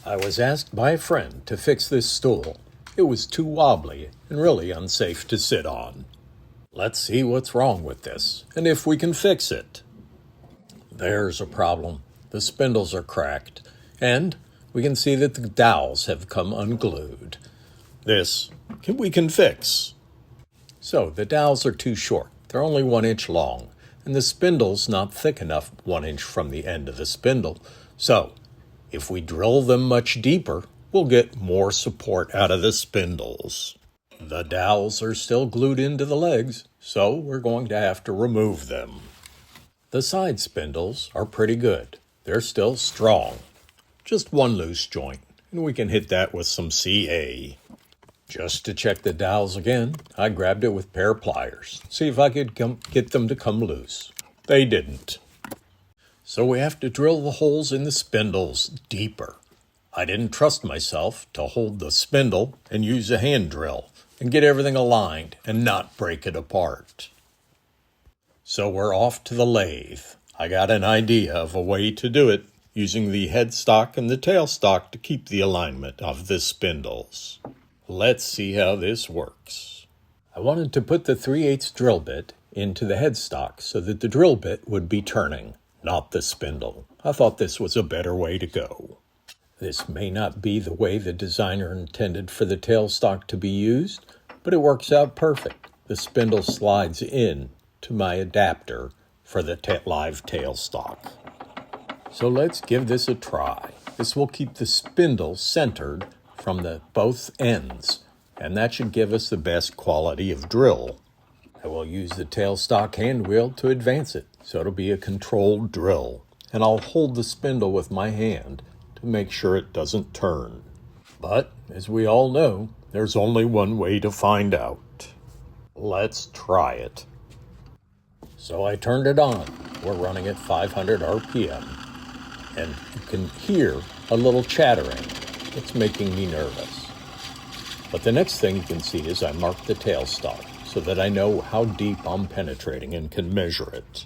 I was asked by a friend to fix this stool. It was too wobbly and really unsafe to sit on. Let's see what's wrong with this and if we can fix it. There's a problem. The spindles are cracked, and we can see that the dowels have come unglued. This we can fix. So the dowels are too short. They're only 1 inch long, and the spindle's not thick enough 1 inch from the end of the spindle. So if we drill them much deeper, we'll get more support out of the spindles. The dowels are still glued into the legs, so we're going to have to remove them. The side spindles are pretty good. They're still strong. Just one loose joint, and we can hit that with some CA. Just to check the dowels again, I grabbed it with a pair of pliers, see if I could get them to come loose. They didn't. So we have to drill the holes in the spindles deeper. I didn't trust myself to hold the spindle and use a hand drill and get everything aligned and not break it apart. So we're off to the lathe. I got an idea of a way to do it using the headstock and the tailstock to keep the alignment of the spindles. Let's see how this works. I wanted to put the 3/8 drill bit into the headstock so that the drill bit would be turning, not the spindle. I thought this was a better way to go. This may not be the way the designer intended for the tailstock to be used, but it works out perfect. The spindle slides in to my adapter for the live tailstock. So let's give this a try. This will keep the spindle centered from both ends, and that should give us the best quality of drill. I will use the tailstock hand wheel to advance it, so it'll be a controlled drill, and I'll hold the spindle with my hand to make sure it doesn't turn. But, as we all know, there's only one way to find out. Let's try it. So I turned it on. We're running at 500 RPM. And you can hear a little chattering. It's making me nervous. But the next thing you can see is I mark the tailstock so that I know how deep I'm penetrating and can measure it.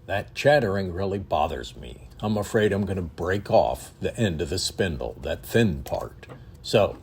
That chattering really bothers me. I'm afraid I'm going to break off the end of the spindle, that thin part. So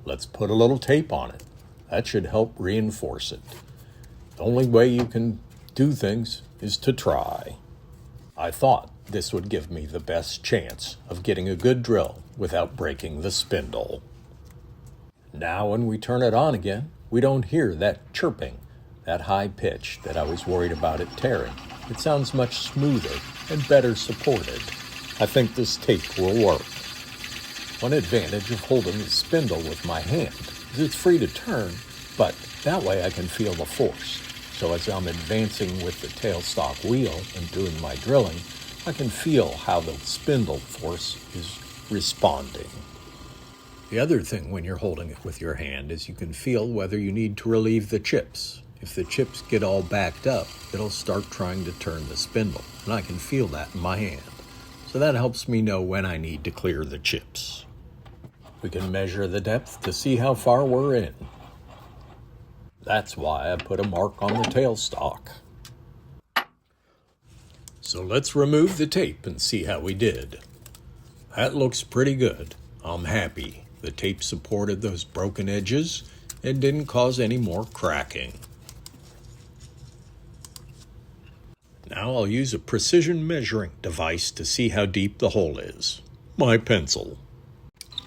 let's put a little tape on it. That should help reinforce it. The only way you can do things is to try. I thought this would give me the best chance of getting a good drill without breaking the spindle. Now when we turn it on again, we don't hear that chirping, that high pitch that I was worried about it tearing. It sounds much smoother and better supported. I think this tape will work. One advantage of holding the spindle with my hand is it's free to turn, but that way I can feel the force. So as I'm advancing with the tailstock wheel and doing my drilling, I can feel how the spindle force is responding. The other thing when you're holding it with your hand is you can feel whether you need to relieve the chips. If the chips get all backed up, it'll start trying to turn the spindle, and I can feel that in my hand. So that helps me know when I need to clear the chips. We can measure the depth to see how far we're in. That's why I put a mark on the tailstock. So let's remove the tape and see how we did. That looks pretty good. I'm happy. The tape supported those broken edges and didn't cause any more cracking. Now I'll use a precision measuring device to see how deep the hole is. My pencil.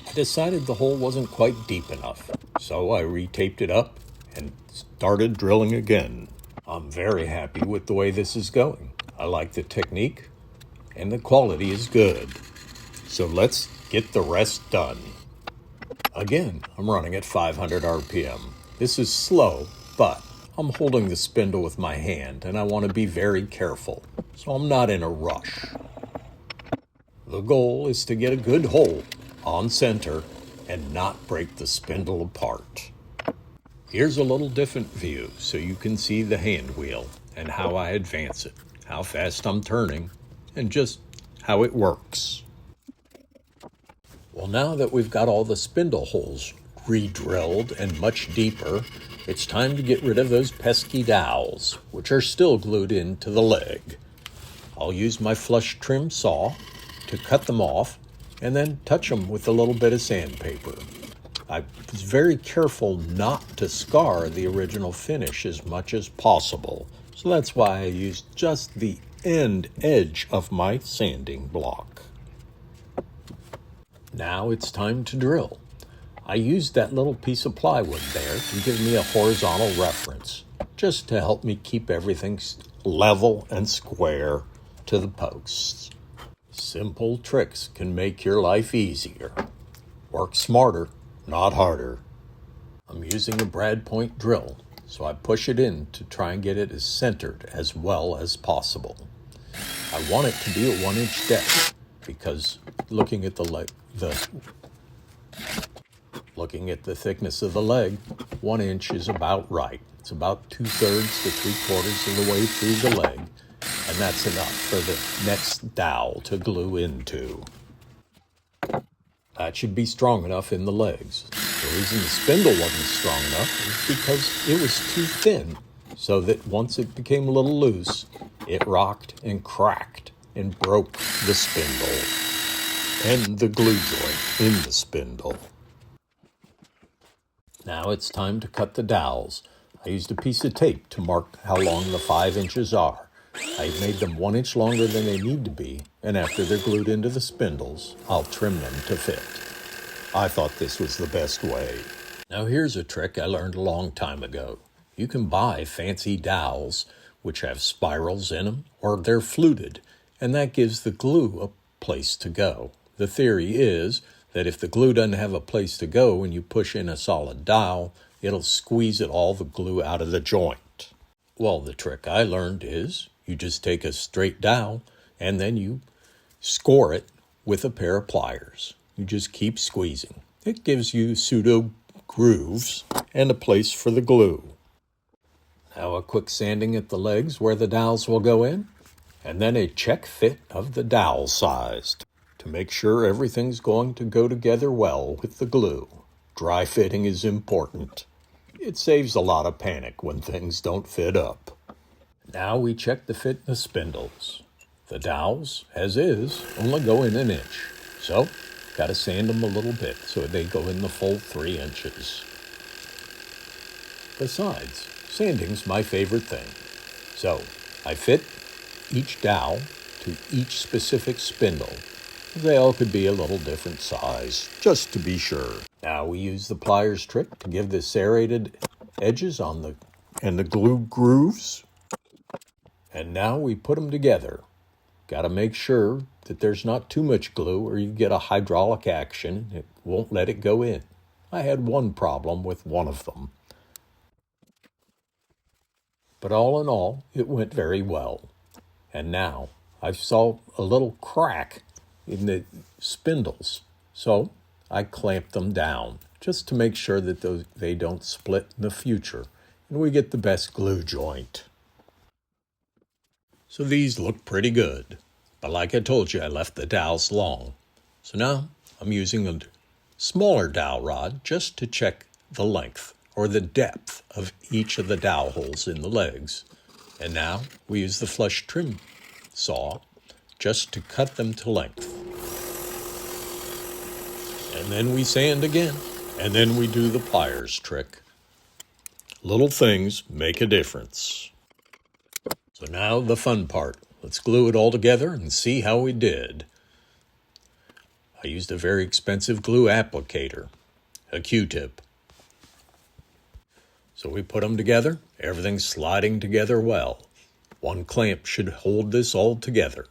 I decided the hole wasn't quite deep enough, so I retaped it up and started drilling again. I'm very happy with the way this is going. I like the technique, and the quality is good. So let's get the rest done. Again, I'm running at 500 RPM. This is slow, but I'm holding the spindle with my hand, and I want to be very careful, so I'm not in a rush. The goal is to get a good hole on center and not break the spindle apart. Here's a little different view so you can see the hand wheel and how I advance it, how fast I'm turning, and just how it works. Well, now that we've got all the spindle holes re-drilled and much deeper, it's time to get rid of those pesky dowels, which are still glued into the leg. I'll use my flush trim saw to cut them off and then touch them with a little bit of sandpaper. I was very careful not to scar the original finish as much as possible, so that's why I used just the end edge of my sanding block. Now it's time to drill. I used that little piece of plywood there to give me a horizontal reference, just to help me keep everything level and square to the posts. Simple tricks can make your life easier. Work smarter, not harder. I'm using a brad point drill, so I push it in to try and get it as centered as well as possible. I want it to be a 1-inch depth because looking at the thickness of the leg, 1 inch is about right. It's about 2/3 to 3/4 of the way through the leg, and that's enough for the next dowel to glue into. That should be strong enough in the legs. The reason the spindle wasn't strong enough is because it was too thin, so that once it became a little loose, it rocked and cracked and broke the spindle and the glue joint in the spindle. Now it's time to cut the dowels. I used a piece of tape to mark how long the 5 inches are. I made them 1 inch longer than they need to be, and after they're glued into the spindles, I'll trim them to fit. I thought this was the best way. Now here's a trick I learned a long time ago. You can buy fancy dowels which have spirals in them, or they're fluted, and that gives the glue a place to go. The theory is that if the glue doesn't have a place to go and you push in a solid dowel, it'll squeeze all the glue out of the joint. Well, the trick I learned is you just take a straight dowel and then you score it with a pair of pliers. You just keep squeezing. It gives you pseudo grooves and a place for the glue. Now a quick sanding at the legs where the dowels will go in, and then a check fit of the dowel size to make sure everything's going to go together well with the glue. Dry fitting is important. It saves a lot of panic when things don't fit up. Now we check the fit in the spindles. The dowels, as is, only go in 1 inch. So, got to sand them a little bit so they go in the full 3 inches. Besides, sanding's my favorite thing. So, I fit each dowel to each specific spindle. They all could be a little different size, just to be sure. Now we use the pliers trick to give the serrated edges on the glue grooves. And now we put them together. Got to make sure that there's not too much glue or you get a hydraulic action. It won't let it go in. I had one problem with one of them. But all in all, it went very well. And now I saw a little crack in the spindles, so I clamped them down just to make sure that they don't split in the future and we get the best glue joint. So these look pretty good, but like I told you, I left the dowels long. So now I'm using a smaller dowel rod just to check the length or the depth of each of the dowel holes in the legs. And now we use the flush trim saw just to cut them to length. And then we sand again, and then we do the pliers trick. Little things make a difference. So now the fun part. Let's glue it all together and see how we did. I used a very expensive glue applicator, a Q-tip. So we put them together, everything's sliding together well. One clamp should hold this all together.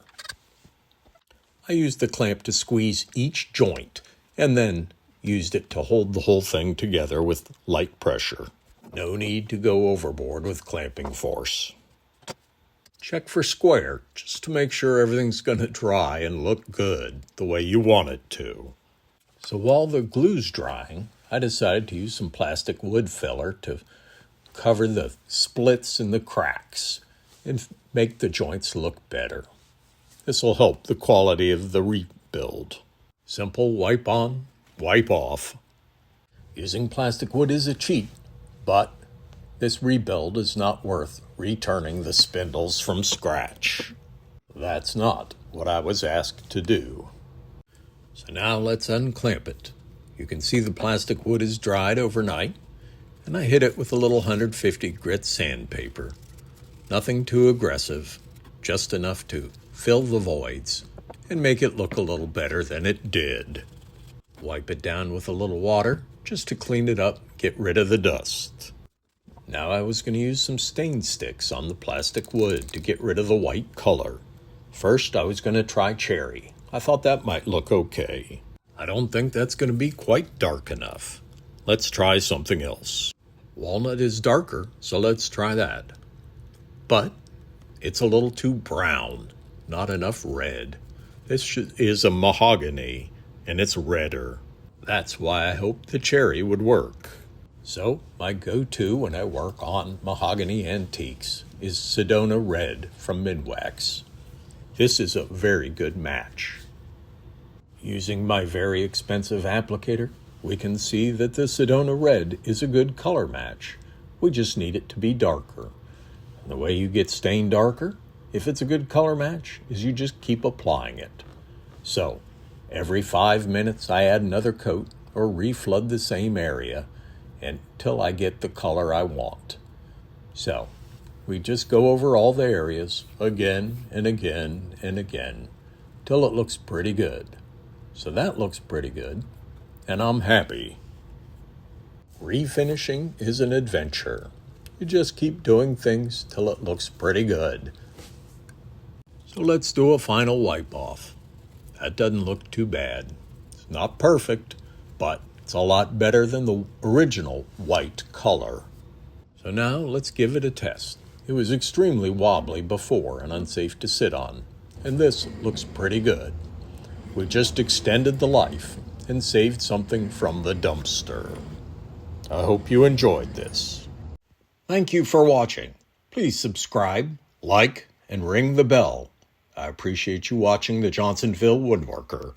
I used the clamp to squeeze each joint and then used it to hold the whole thing together with light pressure. No need to go overboard with clamping force. Check for square, just to make sure everything's going to dry and look good the way you want it to. So while the glue's drying, I decided to use some plastic wood filler to cover the splits and the cracks and make the joints look better. This will help the quality of the rebuild. Simple wipe on, wipe off. Using plastic wood is a cheat, but this rebuild is not worth returning the spindles from scratch. That's not what I was asked to do. So now let's unclamp it. You can see the plastic wood is dried overnight, and I hit it with a little 150 grit sandpaper. Nothing too aggressive, just enough to fill the voids and make it look a little better than it did. Wipe it down with a little water just to clean it up, get rid of the dust. Now I was going to use some stain sticks on the plastic wood to get rid of the white color. First I was going to try cherry. I thought that might look okay. I don't think that's going to be quite dark enough. Let's try something else. Walnut is darker, so let's try that. But it's a little too brown, not enough red. This is a mahogany, and it's redder. That's why I hoped the cherry would work. So my go-to when I work on mahogany antiques is Sedona Red from Midwax. This is a very good match. Using my very expensive applicator, we can see that the Sedona Red is a good color match. We just need it to be darker. And the way you get stain darker, if it's a good color match, is you just keep applying it. So, every 5 minutes I add another coat or reflood the same area until I get the color I want. So, we just go over all the areas again and again and again till it looks pretty good. So that looks pretty good, and I'm happy. Refinishing is an adventure. You just keep doing things till it looks pretty good. So let's do a final wipe off. That doesn't look too bad. It's not perfect, but it's a lot better than the original white color. So now let's give it a test. It was extremely wobbly before and unsafe to sit on, and this looks pretty good. We just extended the life and saved something from the dumpster. I hope you enjoyed this. Thank you for watching. Please subscribe, like, and ring the bell. I appreciate you watching the Johnsonville Woodworker.